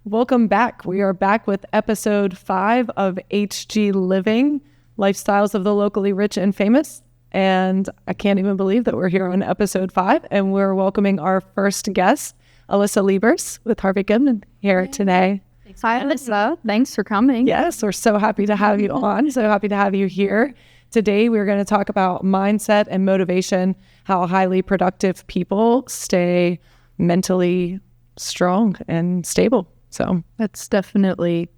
Welcome back. We are back with episode 5 of HG Living, Lifestyles of the Locally Rich and Famous. And I can't even believe that we're here on episode 5 and we're welcoming our first guest, Alyssa Liebers with Harvey Goodman here today. Hi, Alyssa. Thanks for coming. Yes, we're so happy to have you on. So happy to have you here. Today, we're going to talk about mindset and motivation, how highly productive people stay mentally strong and stable. So that's definitely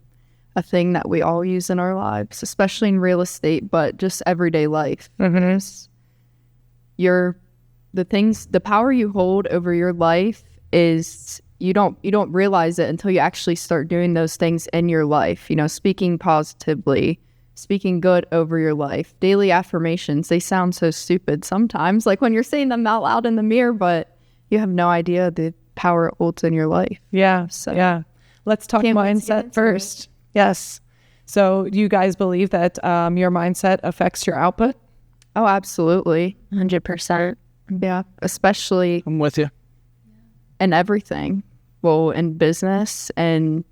a thing that we all use in our lives, especially in real estate, but just everyday life. Mm-hmm. The power you hold over your life is you don't realize it until you actually start doing those things in your life. You know, speaking positively, speaking good over your life, daily affirmations. They sound so stupid sometimes, like when you're saying them out loud in the mirror, but you have no idea the power it holds in your life. Yeah. So yeah. Let's talk mindset first. Yes. So do you guys believe that your mindset affects your output? Oh, absolutely. 100%. Yeah. Especially I'm with you. In everything. Well, in business and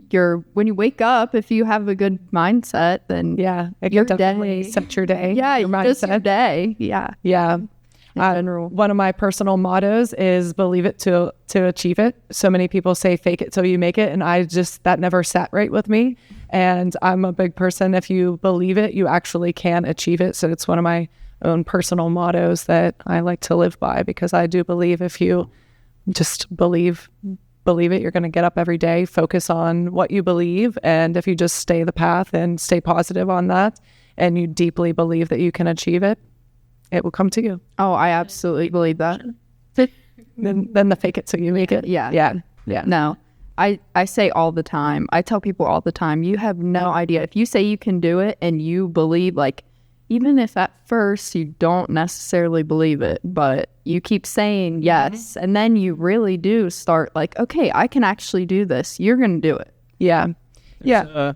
when you wake up, if you have a good mindset, then your day set your day. Yeah, your mindset. Just your day. Yeah. Yeah. One of my personal mottos is believe it to achieve it. So many people say fake it till you make it. And that never sat right with me. And I'm a big person. If you believe it, you actually can achieve it. So it's one of my own personal mottos that I like to live by, because I do believe if you just believe it, you're going to get up every day, focus on what you believe. And if you just stay the path and stay positive on that, and you deeply believe that you can achieve it, it will come to you. Oh, I absolutely believe that. Then the fake it till you make it. Yeah. No, I say all the time. I tell people all the time, you have no idea. If you say you can do it and you believe, like, even if at first you don't necessarily believe it, but you keep saying yes, and then you really do start like, okay, I can actually do this. You're going to do it. Yeah.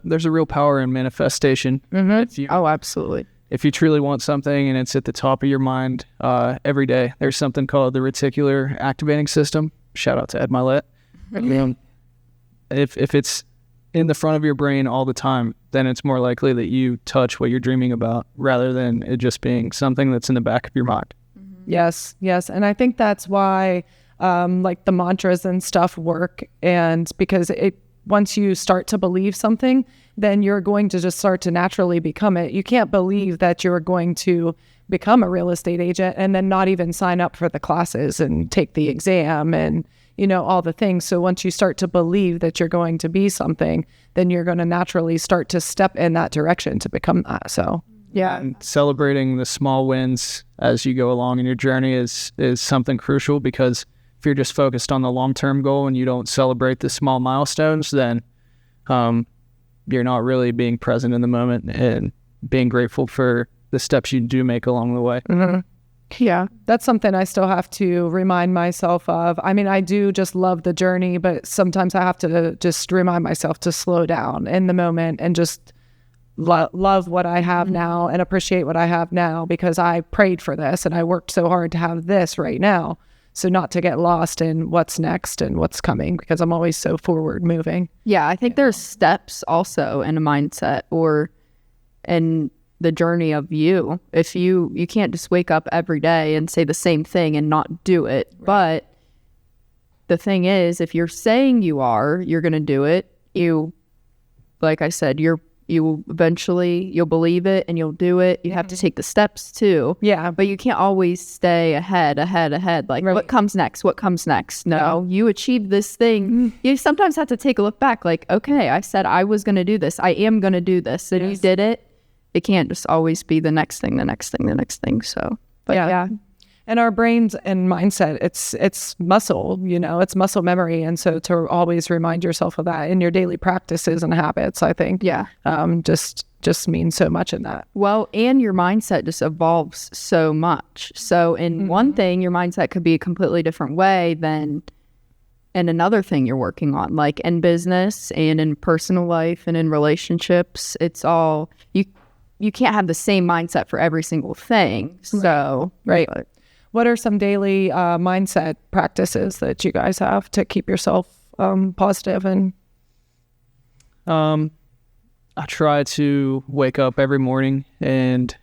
There's a real power in manifestation. Mm-hmm. Absolutely. If you truly want something and it's at the top of your mind every day, there's something called the reticular activating system. Shout out to Ed Milet. If it's in the front of your brain all the time, then it's more likely that you touch what you're dreaming about rather than it just being something that's in the back of your mind. Mm-hmm. Yes. And I think that's why like the mantras and stuff work. And because once you start to believe something, then you're going to just start to naturally become it. You can't believe that you're going to become a real estate agent and then not even sign up for the classes and take the exam and, all the things. So once you start to believe that you're going to be something, then you're going to naturally start to step in that direction to become that. So, yeah. And celebrating the small wins as you go along in your journey is something crucial, because if you're just focused on the long-term goal and you don't celebrate the small milestones, then you're not really being present in the moment and being grateful for the steps you do make along the way. Mm-hmm. Yeah, that's something I still have to remind myself of. I mean, I do just love the journey, but sometimes I have to just remind myself to slow down in the moment and just love what I have now and appreciate what I have now, because I prayed for this and I worked so hard to have this right now. So not to get lost in what's next and what's coming, because I'm always so forward moving. Yeah, I think there's steps also in a mindset or in the journey of you. If you can't just wake up every day and say the same thing and not do it. Right. But the thing is, if you're saying you're going to do it, like I said, you'll believe it and you'll do it. You have to take the steps too. Yeah. But you can't always stay ahead. Like, right. What comes next? No, you achieved this thing. Mm-hmm. You sometimes have to take a look back. Like, okay, I said I was going to do this. I am going to do this. And you did it. It can't just always be the next thing. So, but yeah. And our brains and mindset, it's muscle, it's muscle memory. And so to always remind yourself of that in your daily practices and habits, I think, just means so much in that. Well, and your mindset just evolves so much. So in one thing, your mindset could be a completely different way than in another thing you're working on, like in business and in personal life and in relationships. It's all, you can't have the same mindset for every single thing. So, right. What are some daily mindset practices that you guys have to keep yourself positive. And I try to wake up every morning and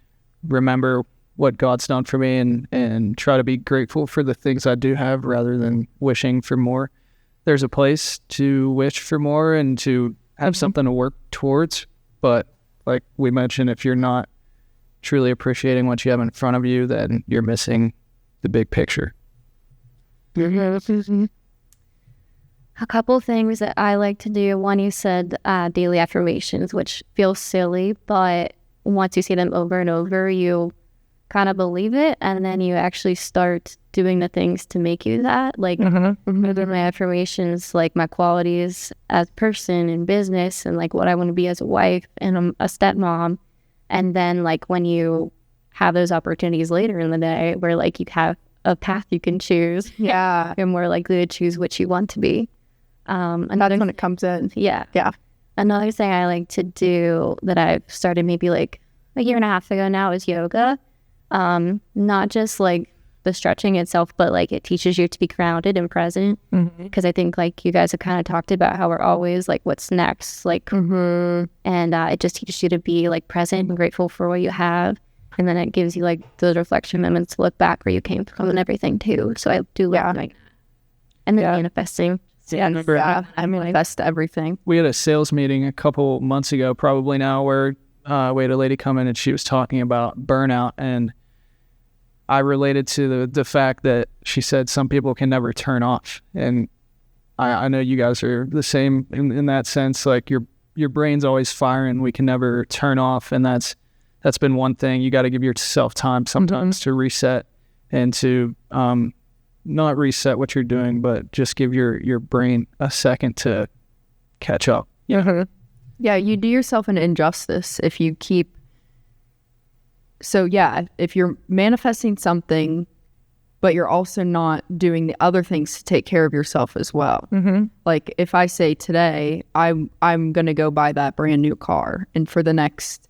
remember what God's done for me and try to be grateful for the things I do have rather than wishing for more. There's a place to wish for more and to have something to work towards. But like we mentioned, if you're not truly appreciating what you have in front of you, then you're missing the big picture. A couple things that I like to do. One, you said daily affirmations, which feels silly, but once you see them over and over, you kind of believe it, and then you actually start doing the things to make you that. Like, my affirmations, like my qualities as a person in business, and like what I want to be as a wife and a stepmom. And then like when you have those opportunities later in the day where like you have a path you can choose, you're more likely to choose what you want to be. And that's when it comes in. Yeah. Another thing I like to do that I've started maybe like a year and a half ago now is yoga. Not just like the stretching itself, but like it teaches you to be grounded and present. Because I think like you guys have kind of talked about how we're always like, what's next? Like, and it just teaches you to be like present and grateful for what you have. And then it gives you like those reflection moments to look back where you came from and everything too. So I do like that. And then manifesting. I manifest everything. We had a sales meeting a couple months ago, probably now, where we had a lady come in and she was talking about burnout, and I related to the fact that she said some people can never turn off. And I know you guys are the same in that sense. Like your brain's always firing. We can never turn off. And that's been one thing. You got to give yourself time sometimes to reset and to not reset what you're doing, but just give your brain a second to catch up. Yeah, you do yourself an injustice if you keep... So yeah, if you're manifesting something, but you're also not doing the other things to take care of yourself as well. Like if I say today, I'm going to go buy that brand new car, and for the next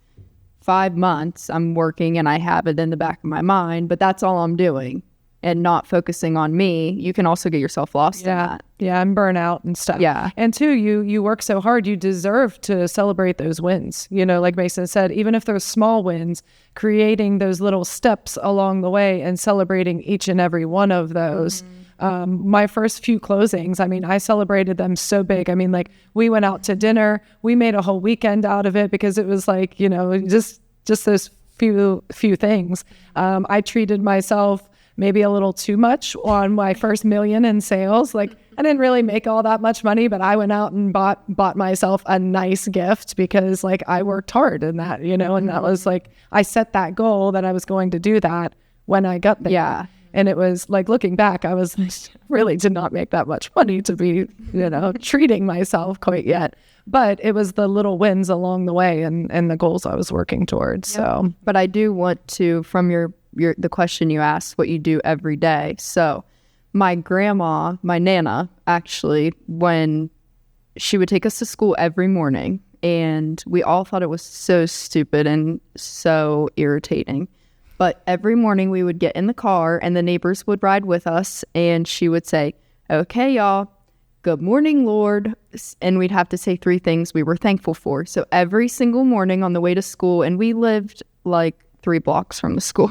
5 months, I'm working and I have it in the back of my mind, but that's all I'm doing and not focusing on me, you can also get yourself lost in that. Yeah, and burnout and stuff. Yeah. And two, you work so hard, you deserve to celebrate those wins. You know, like Mason said, even if they're small wins, creating those little steps along the way and celebrating each and every one of those. My first few closings, I mean, I celebrated them so big. I mean, like we went out to dinner, we made a whole weekend out of it because it was like, you know, just those few things. I treated myself maybe a little too much on my first $1 million in sales. Like I didn't really make all that much money, but I went out and bought myself a nice gift because like I worked hard in that, you know, and that was like, I set that goal that I was going to do that when I got there. Yeah. And it was like, looking back, I was really did not make that much money to be, you know, treating myself quite yet. But it was the little wins along the way and the goals I was working towards. So, but I do want to, from the question you asked, what you do every day. So my grandma, my Nana, actually, when she would take us to school every morning, and we all thought it was so stupid and so irritating. But every morning we would get in the car and the neighbors would ride with us, and she would say, "Okay, y'all, good morning, Lord." And we'd have to say 3 things we were thankful for. So every single morning on the way to school, and we lived like 3 blocks from the school.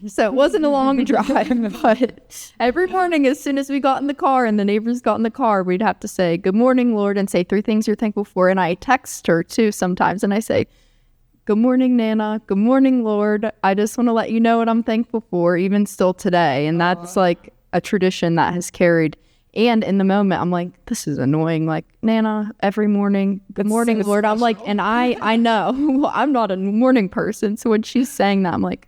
So it wasn't a long drive, but every morning as soon as we got in the car and the neighbors got in the car, we'd have to say, "Good morning, Lord," and say 3 things you're thankful for. And I text her too sometimes, and I say, "Good morning, Nana. Good morning, Lord. I just want to let you know what I'm thankful for, even still today." And that's like a tradition that has carried. And in the moment, I'm like, this is annoying. Like, Nana, every morning, good morning, Lord. I'm like, and I know, well, I'm not a morning person. So when she's saying that, I'm like,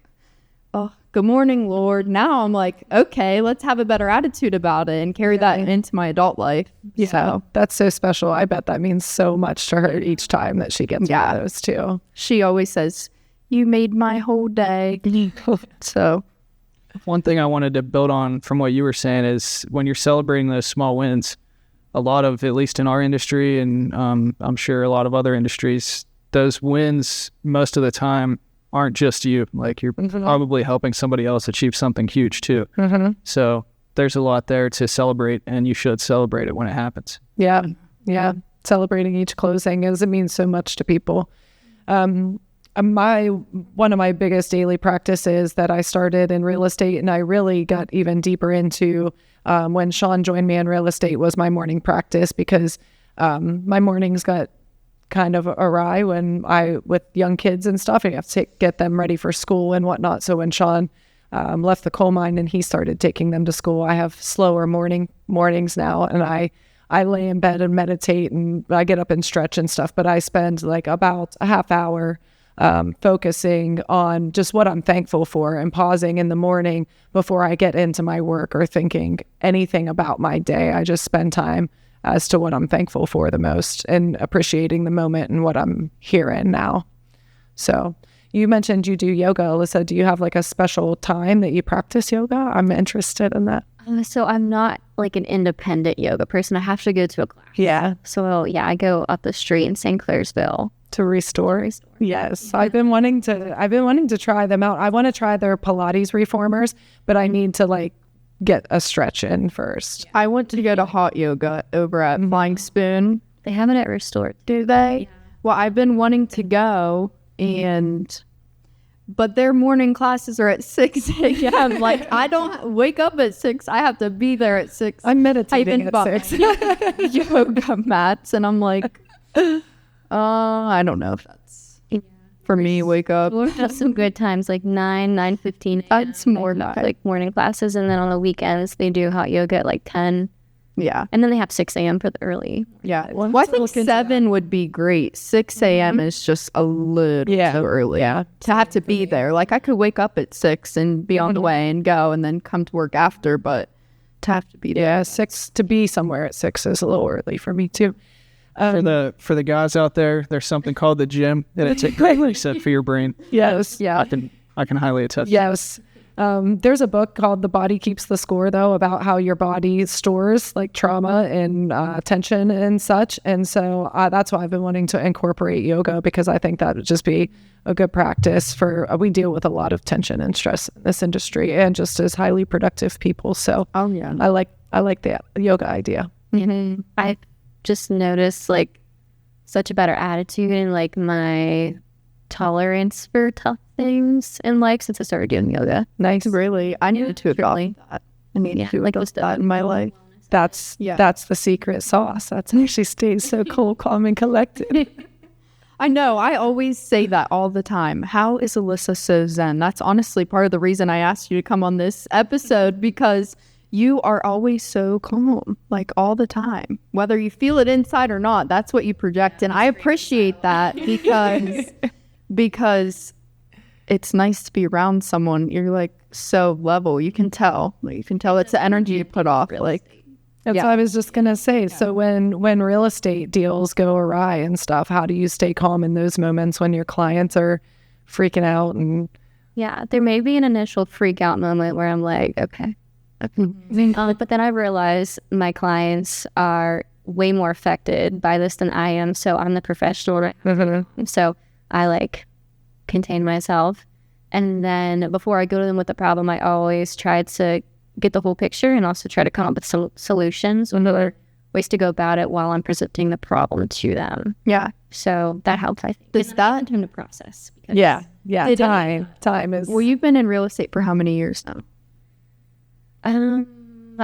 oh, good morning, Lord. Now I'm like, okay, let's have a better attitude about it and carry that into my adult life. Yeah, so that's so special. I bet that means so much to her each time that she gets one of those too. She always says, "You made my whole day." So one thing I wanted to build on from what you were saying is when you're celebrating those small wins, a lot of, at least in our industry, and I'm sure a lot of other industries, those wins most of the time aren't just you. Like you're probably helping somebody else achieve something huge too. So there's a lot there to celebrate, and you should celebrate it when it happens. Yeah. Celebrating each closing it means so much to people. One of my biggest daily practices that I started in real estate, and I really got even deeper into when Sean joined me in real estate, was my morning practice, because my mornings got kind of awry with young kids and stuff. I have to get them ready for school and whatnot. So when Sean left the coal mine and he started taking them to school, I have slower mornings now, and I lay in bed and meditate, and I get up and stretch and stuff, but I spend like about a half hour focusing on just what I'm thankful for, and pausing in the morning before I get into my work or thinking anything about my day. I just spend time as to what I'm thankful for the most, and appreciating the moment and what I'm here in now. So you mentioned you do yoga, Alyssa. Do you have like a special time that you practice yoga? I'm interested in that. So I'm not like an independent yoga person. I have to go to a class. Yeah. So yeah, I go up the street in St. Clairsville. To restore. Yes. I've been wanting to try them out. I want to try their Pilates reformers, but I need to like get a stretch in first. I went to go to hot yoga over at Flying Spoon. They have it at Restore. Do they? Yeah. Well, I've been wanting to go, but their morning classes are at 6 a.m. Like, I don't wake up at 6. I have to be there at 6. I'm meditating at 6. Yoga mats, and I'm like, I don't know if that's for me. Wake up. We have some good times, like 9:15. That's more like morning classes, and then on the weekends they do hot yoga at like 10. Yeah, and then they have 6 a.m. for the early. Yeah, well, I think 7 would be great. 6 a.m. is just a little too early. Yeah, to have to be there. Like, I could wake up at 6 and be on the way and go, and then come to work after. But to have to be there, 6 to be somewhere at 6 is a little early for me too. For the guys out there, there's something called the gym, and it's a great reset for your brain. Yes. Yeah. I can highly attest. Yes. There's a book called The Body Keeps the Score, though, about how your body stores like trauma and tension and such. And so that's why I've been wanting to incorporate yoga, because I think that would just be a good practice for, we deal with a lot of tension and stress in this industry, and just as highly productive people. So I like the yoga idea. Mm-hmm. I just noticed like such a better attitude and like my tolerance for tough things in life since I started doing yoga. Nice. Really, I needed to adopt that. I needed to adopt that in my life. That's the secret sauce. That's actually stays so cool, calm, and collected. I know. I always say that all the time. How is Alyssa so zen? That's honestly part of the reason I asked you to come on this episode, because you are always so calm, like all the time. Whether you feel it inside or not, that's what you project. And I appreciate that because it's nice to be around someone. You're like so level. You can tell. You can tell it's the energy you put off. Like, that's what I was just going to say. So when real estate deals go awry and stuff, how do you stay calm in those moments when your clients are freaking out? And yeah, there may be an initial freak out moment where I'm like, okay. But then I realize my clients are way more affected by this than I am. So I'm the professional, right? So I like contain myself. And then before I go to them with the problem, I always try to get the whole picture and also try to come up with some solutions and other ways to go about it while I'm presenting the problem to them. Yeah. So that helps, I think. Does that time to process? Yeah. Time is. Well, you've been in real estate for how many years now?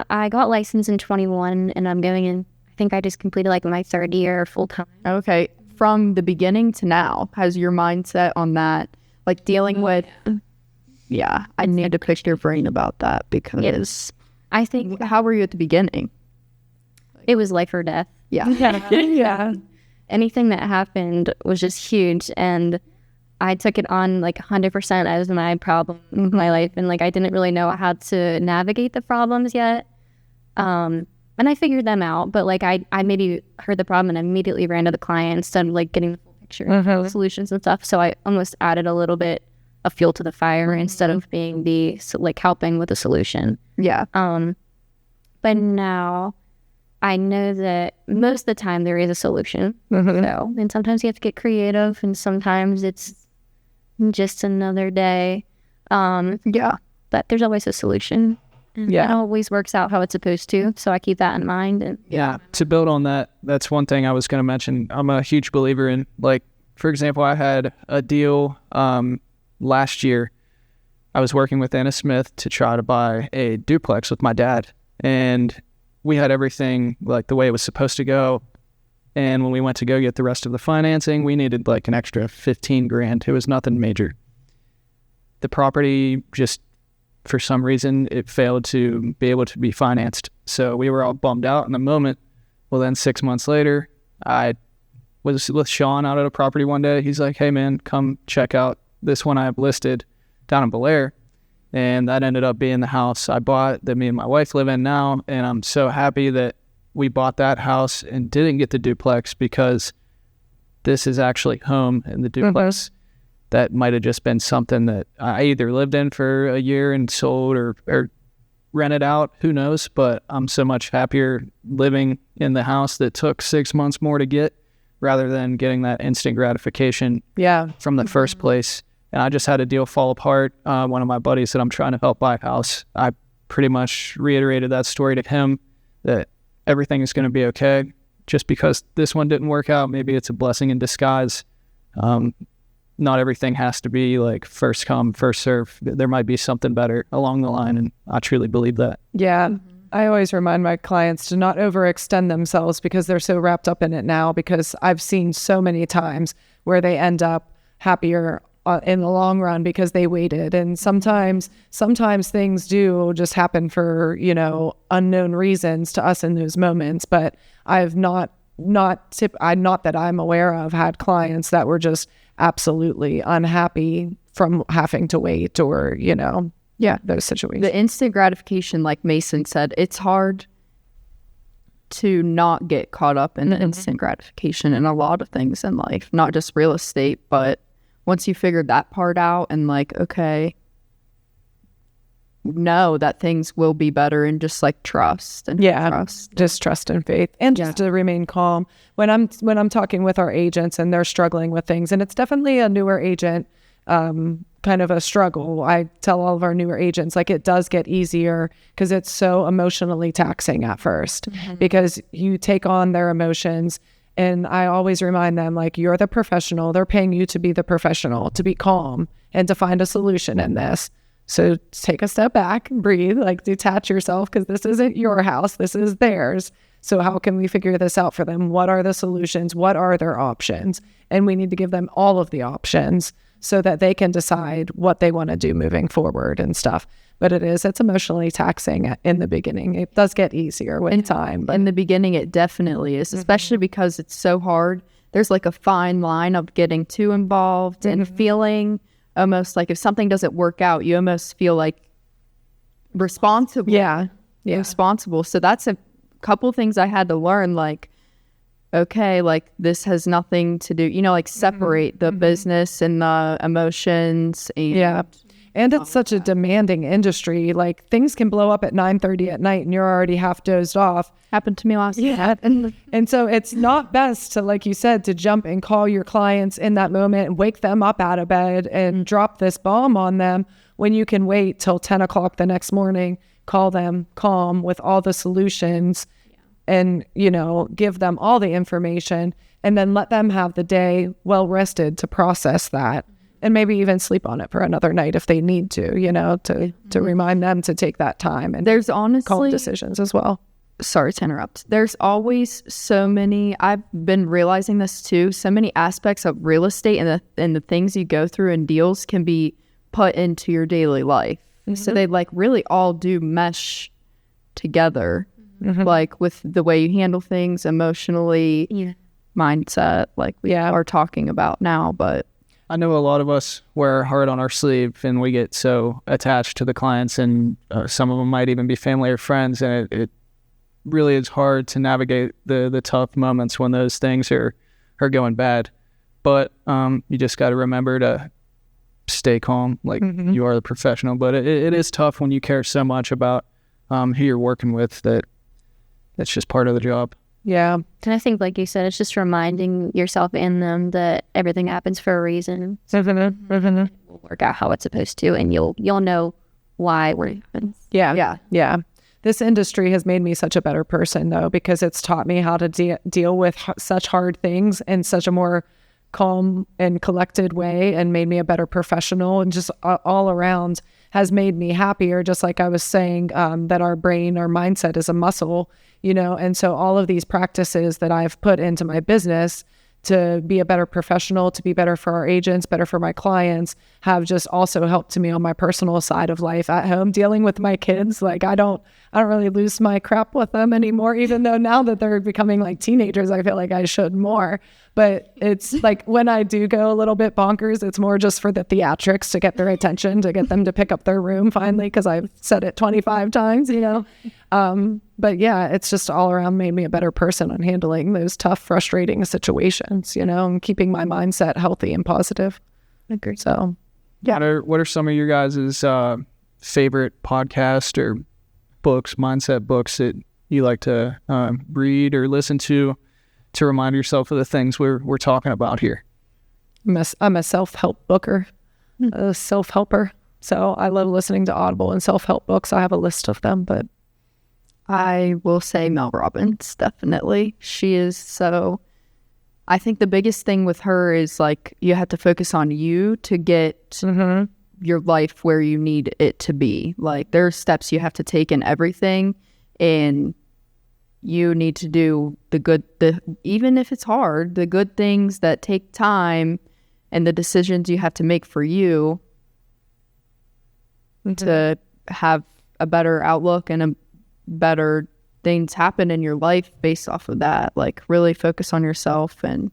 I got licensed in 21, and I'm going in. I think I just completed like my 3rd year full time. Okay. From the beginning to now, has your mindset on that, like dealing with? Yeah, I need to pick your brain about that, because I think. How were you at the beginning? It was life or death. Yeah. Yeah. Anything that happened was just huge, and I took it on like 100% as my problem in my life, and like I didn't really know how to navigate the problems yet. And I figured them out, but like I maybe heard the problem and immediately ran to the client instead of like getting the full picture, solutions and stuff. So I almost added a little bit of fuel to the fire instead of being the like helping with the solution. Yeah. But now I know that most of the time there is a solution. So, and sometimes you have to get creative, and sometimes it's just another day. But there's always a solution. Yeah. It always works out how it's supposed to. So I keep that in mind. And Yeah. To build on that, that's one thing I was going to mention. I'm a huge believer in, like, for example, I had a deal last year. I was working with Anna Smith to try to buy a duplex with my dad. And we had everything like the way it was supposed to go. And when we went to go get the rest of the financing, we needed like an extra 15 grand. It was nothing major. The property just, for some reason, it failed to be able to be financed. So we were all bummed out in the moment. Well, then 6 months later, I was with Sean out at a property one day. He's like, hey man, come check out this one I have listed down in Bel Air. And that ended up being the house I bought that me and my wife live in now. And I'm so happy that we bought that house and didn't get the duplex, because this is actually home in the duplex. That might have just been something that I either lived in for a year and sold or rented out, who knows, but I'm so much happier living in the house that took 6 months more to get, rather than getting that instant gratification from the first place. And I just had a deal fall apart. One of my buddies that I'm trying to help buy a house, I pretty much reiterated that story to him, that everything is going to be okay. Just because this one didn't work out, maybe it's a blessing in disguise. Not everything has to be like first come, first serve. There might be something better along the line, and I truly believe that. Yeah. I always remind my clients to not overextend themselves because they're so wrapped up in it now, because I've seen so many times where they end up happier in the long run because they waited. And sometimes things do just happen for, unknown reasons to us in those moments. But I've not that I'm aware of, had clients that were just absolutely unhappy from having to wait, or, those situations. The instant gratification, like Mason said, it's hard to not get caught up in instant gratification in a lot of things in life, not just real estate. But once you figure that part out and like, okay, know that things will be better, and just like trust and just trust and faith, and just to remain calm when I'm talking with our agents and they're struggling with things. And it's definitely a newer agent kind of a struggle. I tell all of our newer agents, like, it does get easier because it's so emotionally taxing at first, because you take on their emotions. And I always remind them, like, you're the professional. They're paying you to be the professional, to be calm and to find a solution in this. So take a step back and breathe, like detach yourself, because this isn't your house, this is theirs. So how can we figure this out for them? What are the solutions? What are their options? And we need to give them all of the options so that they can decide what they want to do moving forward and stuff. But it's emotionally taxing in the beginning. It does get easier with time. But in the beginning, it definitely is, especially because it's so hard. There's like a fine line of getting too involved and feeling almost like if something doesn't work out, you almost feel like responsible. Yeah. Responsible. So that's a couple things I had to learn, like, okay, like this has nothing to do, like separate the business and the emotions. And it's such a demanding industry. Like, things can blow up at 9:30 at night and you're already half dozed off. Happened to me last night. And so it's not best to, like you said, to jump and call your clients in that moment and wake them up out of bed and drop this bomb on them, when you can wait till 10 o'clock the next morning, call them calm with all the solutions and, give them all the information, and then let them have the day well rested to process that. And maybe even sleep on it for another night if they need to, to remind them to take that time. And there's honestly calm decisions as well. Sorry to interrupt. There's always so many, I've been realizing this too, so many aspects of real estate and the things you go through in deals can be put into your daily life. So they like really all do mesh together, like with the way you handle things emotionally, mindset, like we are talking about now. But I know a lot of us wear our heart on our sleeve, and we get so attached to the clients, and some of them might even be family or friends, and it really is hard to navigate the tough moments when those things are going bad. But you just got to remember to stay calm, like you are the professional. But it is tough when you care so much about who you're working with, that's just part of the job. Yeah. And I think, like you said, it's just reminding yourself and them that everything happens for a reason. It will work out how it's supposed to, and you'll know why what happens. Yeah. This industry has made me such a better person, though, because it's taught me how to deal with such hard things in such a more calm and collected way, and made me a better professional, and just all around has made me happier. Just like I was saying, that our brain, our mindset is a muscle, and so all of these practices that I've put into my business to be a better professional, to be better for our agents, better for my clients, have just also helped me on my personal side of life at home, dealing with my kids. Like I don't really lose my crap with them anymore, even though now that they're becoming like teenagers, I feel like I should more. But it's like when I do go a little bit bonkers, it's more just for the theatrics, to get their attention, to get them to pick up their room finally, because I've said it 25 times, But yeah, it's just all around made me a better person on handling those tough, frustrating situations, and keeping my mindset healthy and positive. I agree. So, yeah. What are some of your guys' favorite podcast or books, mindset books that you like to read or listen to remind yourself of the things we're talking about here? I'm a self-help booker, a self-helper. So I love listening to Audible and self-help books. I have a list of them, but I will say Mel Robbins, definitely. She is so... I think the biggest thing with her is like you have to focus on you to get your life where you need it to be. Like there are steps you have to take in everything, and you need to do even if it's hard, the good things that take time, and the decisions you have to make for you to have a better outlook and a better things happen in your life based off of that. Like really focus on yourself. And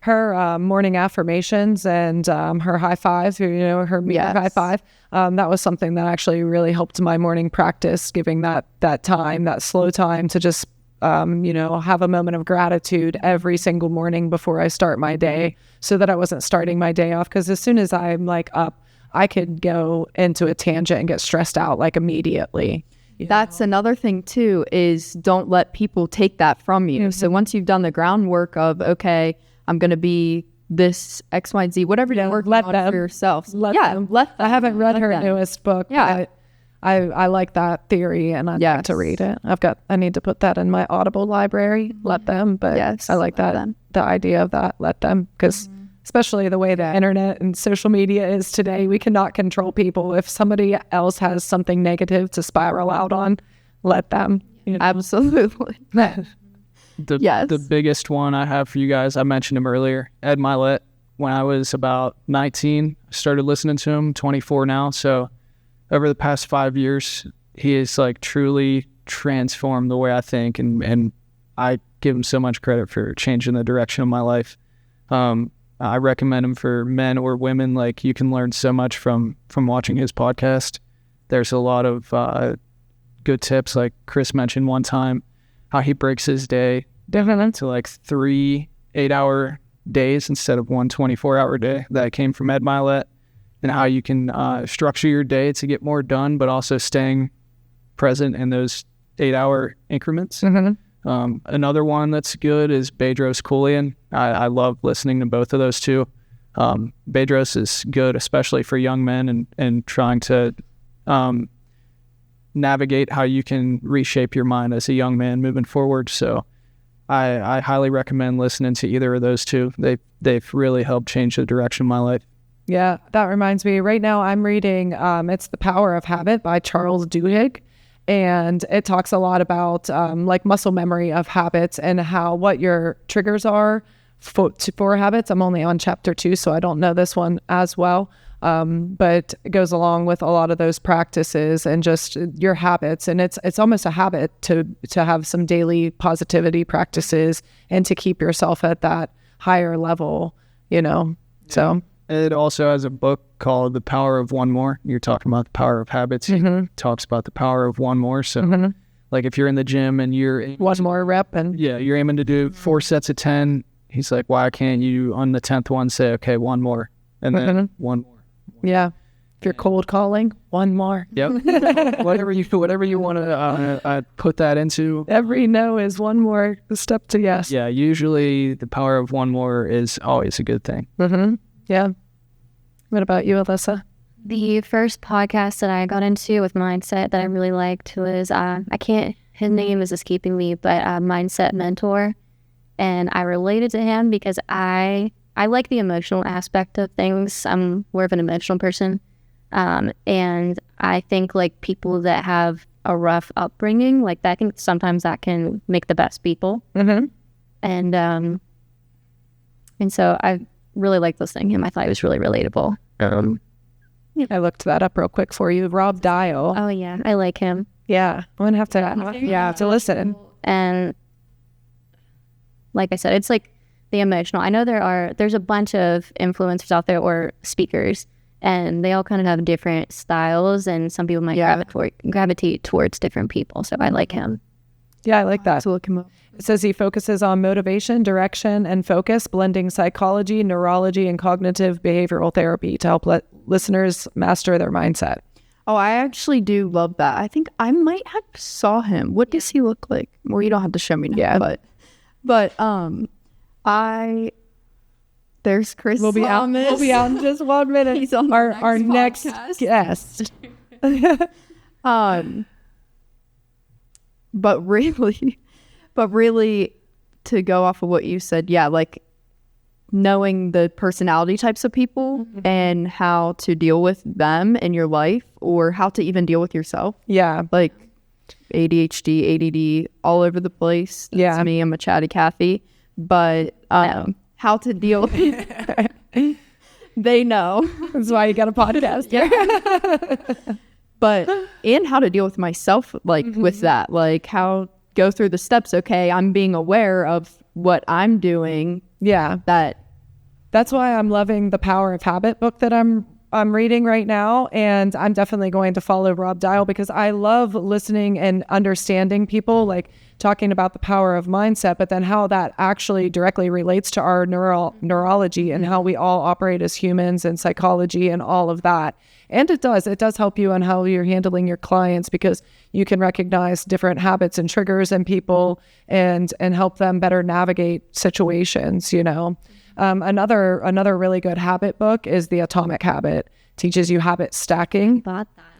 her morning affirmations and her high five, her high five, that was something that actually really helped my morning practice, giving that time, that slow time to just have a moment of gratitude every single morning before I start my day, so that I wasn't starting my day off, because as soon as I'm like up, I could go into a tangent and get stressed out like immediately. That's another thing too, is don't let people take that from you. So once you've done the groundwork of, okay, I'm going to be this X, Y, and Z, whatever you're working on for yourself. Let them. I haven't read her newest book. Yeah. I like that theory, and I'd like to read it. I need to put that in my Audible library. Let them, but I like that, the idea of that, let them, because especially the way the internet and social media is today, we cannot control people. If somebody else has something negative to spiral out on, let them. Absolutely. The biggest one I have for you guys, I mentioned him earlier, Ed Mylett. When I was about 19, I started listening to him, 24 now. So over the past 5 years, he has like truly transformed the way I think, and I give him so much credit for changing the direction of my life. I recommend him for men or women. Like you can learn so much from watching his podcast. There's a lot of good tips. Like Chris mentioned one time, how he breaks his day to like 3 8-hour days instead of 1 24-hour day. That came from Ed Mylett, and how you can structure your day to get more done, but also staying present in those 8-hour increments. Another one that's good is Bedros Keuilian. I love listening to both of those two. Bedros is good, especially for young men and trying to navigate how you can reshape your mind as a young man moving forward. So I highly recommend listening to either of those two. They've really helped change the direction of my life. Yeah, that reminds me. Right now I'm reading it's The Power of Habit by Charles Duhigg. And it talks a lot about like muscle memory of habits and what your triggers are for habits. I'm only on chapter 2, so I don't know this one as well. But it goes along with a lot of those practices and just your habits. And it's almost a habit to have some daily positivity practices and to keep yourself at that higher level, so. It also has a book called The Power of One More. You're talking about the power of habits. He talks about the power of one more. So like if you're in the gym and you're one more rep and you're aiming to do 4 sets of 10, he's like, why can't you on the 10th one say, okay, one more, and then one more. Yeah. If you're cold calling, one more. Yep. whatever you want to put that into. Every no is one more step to yes. Yeah. Usually the power of one more is always a good thing. Yeah. What about you, Alyssa? The first podcast that I got into with mindset that I really liked was his name is escaping me, but Mindset Mentor. And I related to him because I like the emotional aspect of things. I'm more of an emotional person. And I think like people that have a rough upbringing, like that can make the best people. Mm-hmm. And so I really liked listening to him. I thought he was really relatable. I looked that up real quick for you. Rob Dial. Oh yeah, I like him. Yeah, I'm gonna have to listen. And like I said, it's like the emotional. I know there's a bunch of influencers out there or speakers, and they all kind of have different styles, and some people might gravitate towards different people. So I like him. Yeah, I like that. To look him up. It says he focuses on motivation, direction, and focus, blending psychology, neurology, and cognitive behavioral therapy to help listeners master their mindset. Oh, I actually do love that. I think I might have saw him. What does he look like? Well, you don't have to show me now. Yeah. But there's Chris. We'll be out in just 1 minute. He's on our next guest. But really, to go off of what you said, yeah, like knowing the personality types of people and how to deal with them in your life, or how to even deal with yourself. Yeah. Like ADHD, ADD, all over the place. That's me. I'm a chatty Cathy. But how to deal with it, they know. That's why you got a podcast. But and how to deal with myself, like with that, like how go through the steps. Okay, I'm being aware of what I'm doing. Yeah, that's why I'm loving the Power of Habit book that I'm reading right now, and I'm definitely going to follow Rob Dial because I love listening and understanding people, like talking about the power of mindset, but then how that actually directly relates to our neurology and how we all operate as humans and psychology and all of that. And it does help you on how you're handling your clients, because you can recognize different habits and triggers in people and help them better navigate situations, you know. Another really good habit book is The Atomic Habit. Teaches you habit stacking.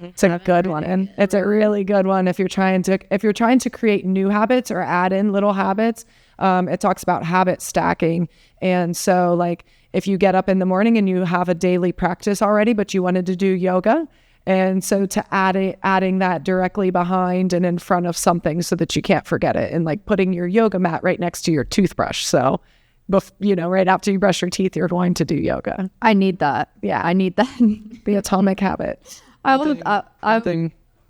It's a good one, and it's a really good one if you're trying to create new habits or add in little habits. It talks about habit stacking, and so like if you get up in the morning and you have a daily practice already, but you wanted to do yoga, and so to adding that directly behind and in front of something so that you can't forget it, and like putting your yoga mat right next to your toothbrush. So, right after you brush your teeth, you're going to do yoga. I need that. Yeah, I need that. The Atomic Habit.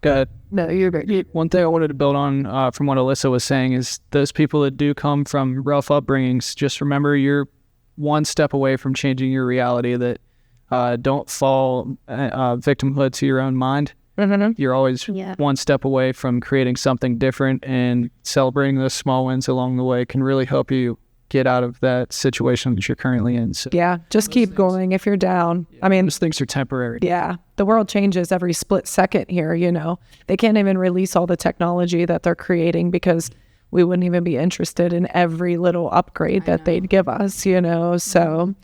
Good. No, you're great. One thing I wanted to build on from what Alyssa was saying is those people that do come from rough upbringings, just remember you're one step away from changing your reality. That don't fall victimhood to your own mind. Mm-hmm. You're always one step away from creating something different, and celebrating those small wins along the way can really help you get out of that situation that you're currently in. So just keep going if you're down. I mean, those things are temporary. Yeah, the world changes every split second here, you know. They can't even release all the technology that they're creating because we wouldn't even be interested in every little upgrade that they'd give us, you know. So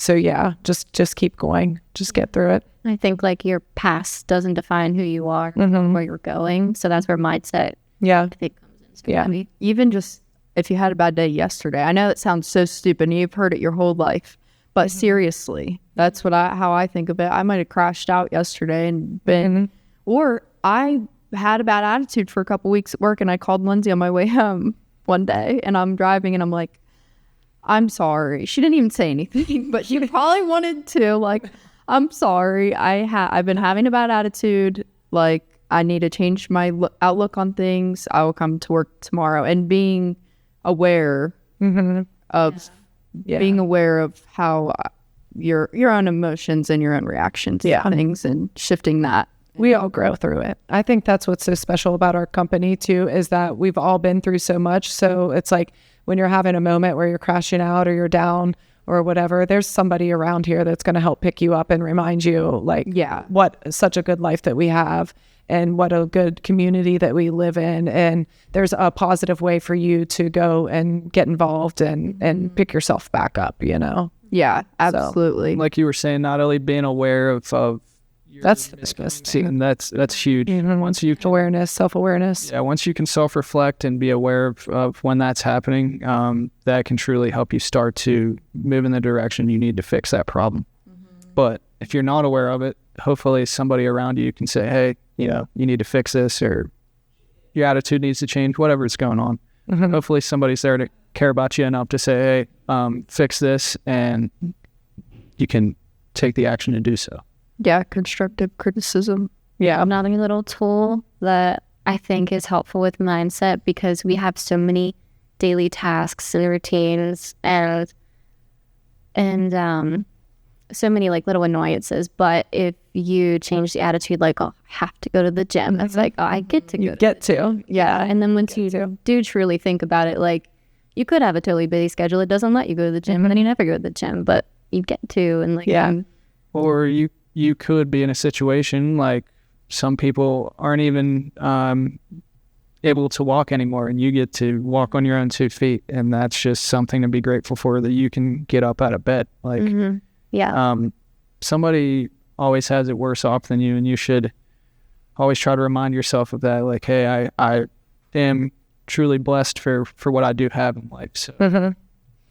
yeah, just keep going. Just get through it. I think like your past doesn't define who you are, where you're going. So that's where mindset I think comes in. Yeah. Even just if you had a bad day yesterday, I know it sounds so stupid and you've heard it your whole life, but seriously, that's how I think of it. I might have crashed out yesterday and been, or I had a bad attitude for a couple weeks at work, and I called Lyndsay on my way home one day, and I'm driving and I'm like, I'm sorry. She didn't even say anything, but she probably wanted to, like, I'm sorry. I've been having a bad attitude. Like, I need to change my outlook on things. I will come to work tomorrow. And being aware of being aware of how your own emotions and your own reactions to things, and shifting that. We all grow through it. I think that's what's so special about our company too, is that we've all been through so much. So it's like when you're having a moment where you're crashing out or you're down or whatever, there's somebody around here that's going to help pick you up and remind you, like, what such a good life that we have, and what a good community that we live in. And there's a positive way for you to go and get involved and pick yourself back up, you know? Yeah, absolutely. So, like you were saying, not only being aware of That's the biggest thing. And that's huge. Once you Awareness, self-awareness. Yeah, once you can self-reflect and be aware of when that's happening, that can truly help you start to move in the direction you need to fix that problem. But if you're not aware of it, hopefully somebody around you can say, hey, you need to fix this, or your attitude needs to change, whatever's going on. Hopefully somebody's there to care about you enough to say, hey, fix this, and you can take the action to do so. Yeah, constructive criticism. Yeah. Another little tool that I think is helpful with mindset, because we have so many daily tasks and routines and so many like little annoyances. But if you change the attitude, like, oh, I have to go to the gym, it's like, oh, I get to go. You get to. Yeah. And then once you do truly think about it, like, you could have a totally busy schedule. It doesn't let you go to the gym, and then you never go to the gym, but you get to. And like, Or you could be in a situation like some people aren't even able to walk anymore, and you get to walk on your own 2 feet, and that's just something to be grateful for, that you can get up out of bed. Like, somebody always has it worse off than you, and you should always try to remind yourself of that. Like, hey, I am truly blessed for what I do have in life. So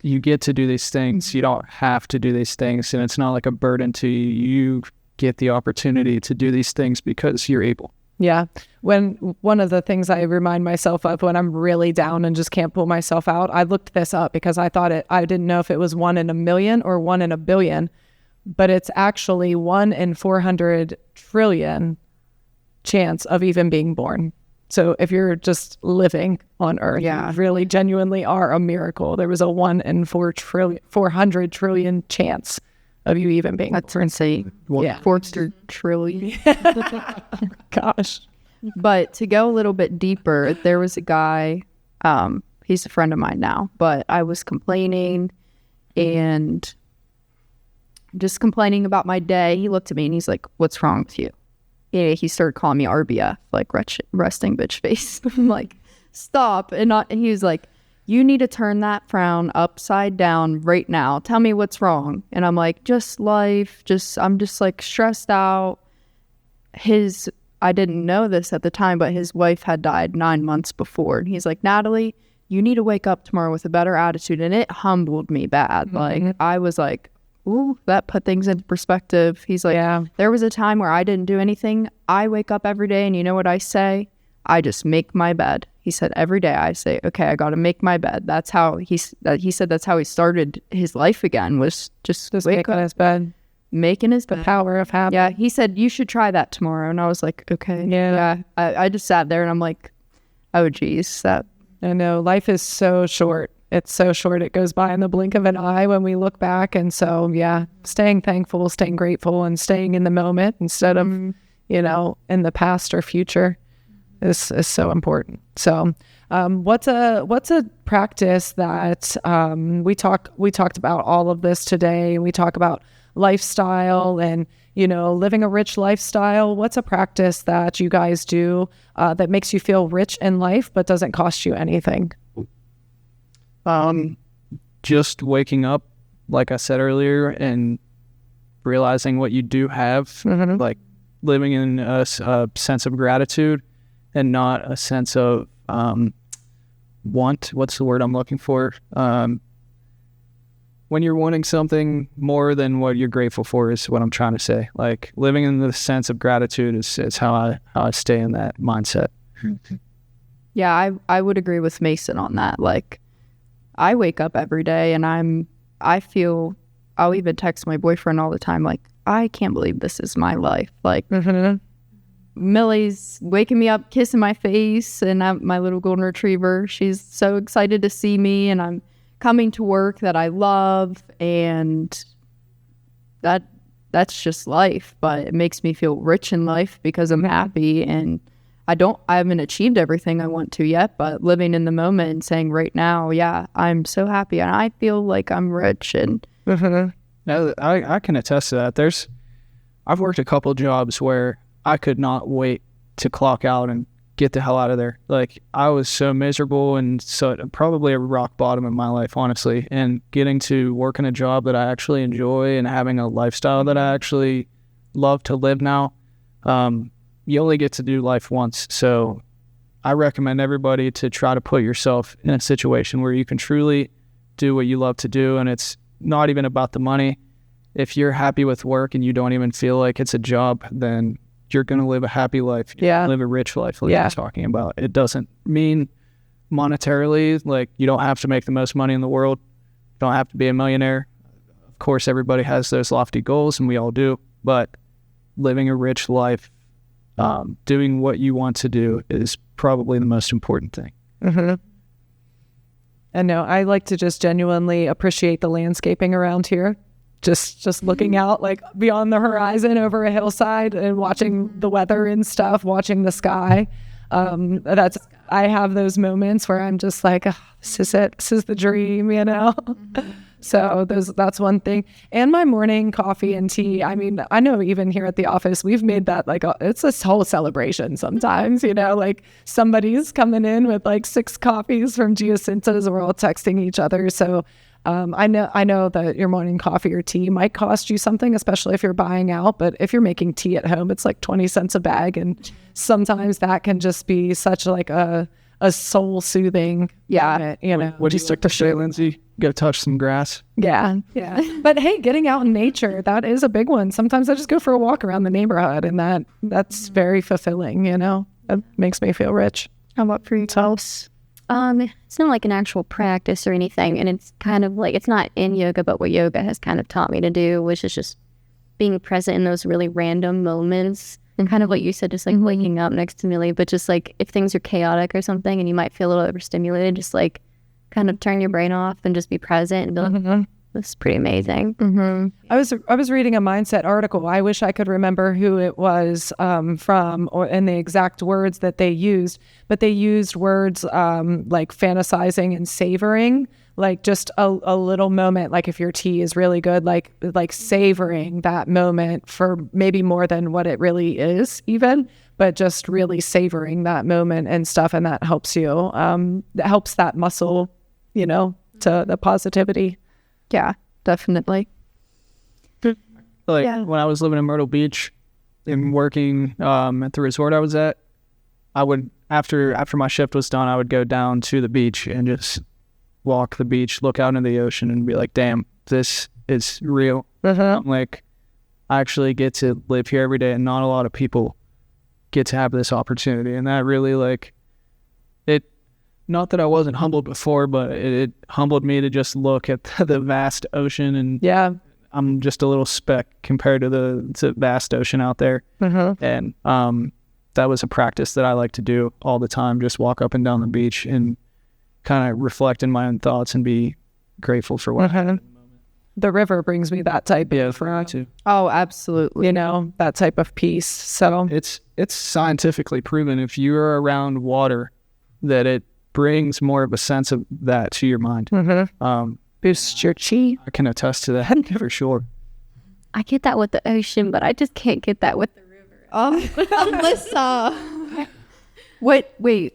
you get to do these things. You don't have to do these things, and it's not like a burden to you. You get the opportunity to do these things because you're able. Yeah. One of the things I remind myself of when I'm really down and just can't pull myself out, I looked this up because I didn't know if it was 1 in a million or 1 in a billion, but it's actually 1 in 400 trillion chance of even being born. So if you're just living on Earth, you really genuinely are a miracle. There was a 1 in 400 trillion chance of you even being That's born. insane. Yeah. 400 trillion. Gosh. But to go a little bit deeper, there was a guy, he's a friend of mine now, but I was complaining and just complaining about my day. He looked at me and he's like, what's wrong with you? Yeah, he started calling me RBF, like resting bitch face. I'm like, stop. And he was like, you need to turn that frown upside down right now. Tell me what's wrong. And I'm like, just life. I'm just like stressed out. I didn't know this at the time, but his wife had died 9 months before. And he's like, Natalie, you need to wake up tomorrow with a better attitude. And it humbled me bad. Like, I was like, ooh, that put things into perspective. He's like, there was a time where I didn't do anything. I wake up every day, and you know what I say? I just make my bed. He said, every day I say, okay, I got to make my bed. That's how he said that's how he started his life again, was just wake up, his bed. Making his bed. The power of habit. Yeah, he said, you should try that tomorrow. And I was like, okay. Yeah. I just sat there and I'm like, oh, geez. I know. Life is so short. It's so short. It goes by in the blink of an eye when we look back. And so, staying thankful, staying grateful, and staying in the moment instead of, in the past or future is so important. So what's a practice that we talked about all of this today. We talk about lifestyle and, living a rich lifestyle. What's a practice that you guys do that makes you feel rich in life but doesn't cost you anything? Just waking up, like I said earlier, and realizing what you do have, like living in a sense of gratitude and not a sense of want. What's the word I'm looking for? When you're wanting something more than what you're grateful for is what I'm trying to say. Like, living in the sense of gratitude is how I stay in that mindset. Yeah, I would agree with Mason on that. Like, I wake up every day and I'll even text my boyfriend all the time, like, I can't believe this is my life. Like, Millie's waking me up, kissing my face, and my little golden retriever, she's so excited to see me, and I'm coming to work that I love, and that's just life. But it makes me feel rich in life because I'm happy, and I haven't achieved everything I want to yet, but living in the moment and saying right now, I'm so happy and I feel like I'm rich. And No, I can attest to that. I've worked a couple jobs where I could not wait to clock out and get the hell out of there. Like, I was so miserable, and so probably a rock bottom in my life, honestly. And getting to work in a job that I actually enjoy and having a lifestyle that I actually love to live now. You only get to do life once. So I recommend everybody to try to put yourself in a situation where you can truly do what you love to do. And it's not even about the money. If you're happy with work and you don't even feel like it's a job, then you're going to live a happy life. Yeah. Live a rich life like you're talking about. It doesn't mean monetarily, like you don't have to make the most money in the world. You don't have to be a millionaire. Of course, everybody has those lofty goals, and we all do. But living a rich life, doing what you want to do is probably the most important thing. Mm-hmm. And no, I like to just genuinely appreciate the landscaping around here. Just looking out like beyond the horizon over a hillside and watching the weather and stuff, watching the sky. I have those moments where I'm just like, oh, this is it. This is the dream, you know? So that's one thing. And my morning coffee and tea. I mean, I know even here at the office, we've made that like, it's this whole celebration sometimes, you know, like somebody's coming in with like 6 coffees from Giacinta's, we're all texting each other. So I know that your morning coffee or tea might cost you something, especially if you're buying out. But if you're making tea at home, it's like 20 cents a bag. And sometimes that can just be such like a soul soothing. Yeah. You know, what do you like to say, Lyndsay? Go touch some grass. Yeah. Yeah. But hey, getting out in nature, that is a big one. Sometimes I just go for a walk around the neighborhood, and that's very fulfilling, you know? It makes me feel rich. How about for yourselves? It's not like an actual practice or anything, and it's kind of like, it's not in yoga, but what yoga has kind of taught me to do, which is just being present in those really random moments, and kind of what you said, just like waking up next to Millie, but just like if things are chaotic or something and you might feel a little overstimulated, just like kind of turn your brain off and just be present and be like, this is pretty amazing. I was reading a mindset article. I wish I could remember who it was from and the exact words that they used, but they used words like fantasizing and savoring, like just a little moment, like if your tea is really good, like savoring that moment for maybe more than what it really is even, but just really savoring that moment and stuff. And that helps you, that helps that muscle, you know, to the positivity. Yeah, definitely. When I was living in Myrtle Beach and working at the resort I was at, I would, after my shift was done, I would go down to the beach and just walk the beach, look out into the ocean and be like, damn, this is real. Like, I actually get to live here every day, and not a lot of people get to have this opportunity. And that really, like, not that I wasn't humbled before, but it humbled me to just look at the vast ocean. And I'm just a little speck compared to the vast ocean out there. And that was a practice that I like to do all the time, just walk up and down the beach and kind of reflect in my own thoughts and be grateful for what happened. The river brings me that type of too. Oh, absolutely. You know, that type of peace. So it's scientifically proven if you're around water that it brings more of a sense of that to your mind. Boosts your chi. I can attest to that for sure. I get that with the ocean, but I just can't get that with the river. Alyssa. Wait,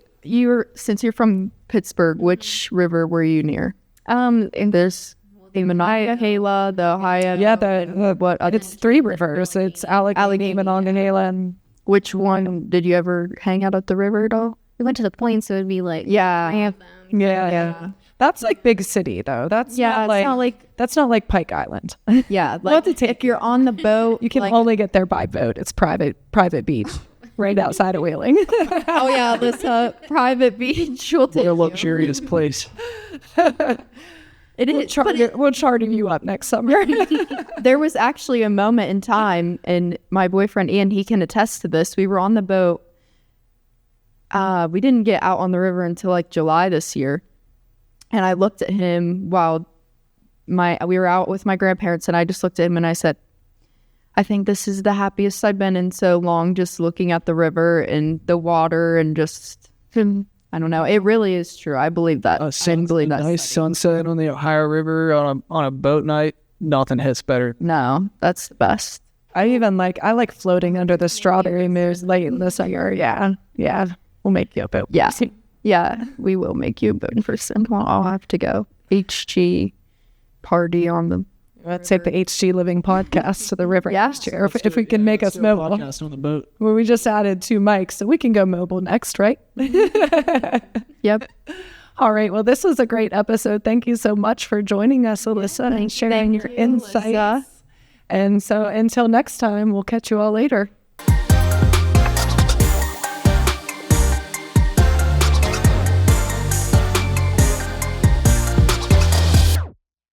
since you're from Pittsburgh, which river were you near? And there's the Monongahela, the Ohio. Yeah, it's 3 rivers. It's Allegheny, Monongahela, and which one did you ever hang out at the river at all? we went to the point, so it'd be like, Yeah. That's like big city though. That's not like Pike Island. Yeah, like if you're on the boat, you can only get there by boat. It's private beach right outside of Wheeling. Oh yeah, this private beach. We'll take a luxurious place. It is. We'll charter you up next summer. There was actually a moment in time, and my boyfriend Ian, he can attest to this. We were on the boat. We didn't get out on the river until like July this year. And I looked at him while we were out with my grandparents, and I just looked at him and I said, I think this is the happiest I've been in so long, just looking at the river and the water and just, I don't know. It really is true. I believe that. I believe that. Nice sunset on the Ohio River on a boat night. Nothing hits better. No, that's the best. I like floating under the strawberry moons late in the summer. Yeah. We'll make you a boat. Yeah, we will make you a boat person. I'll have to go. HG party on the Let's take the HG Living podcast to the river next year if we can make us mobile. Podcast on the boat. Well, we just added 2 mics, so we can go mobile next, right? Yep. All right. Well, this was a great episode. Thank you so much for joining us, Alyssa, and sharing your insights. And so until next time, we'll catch you all later.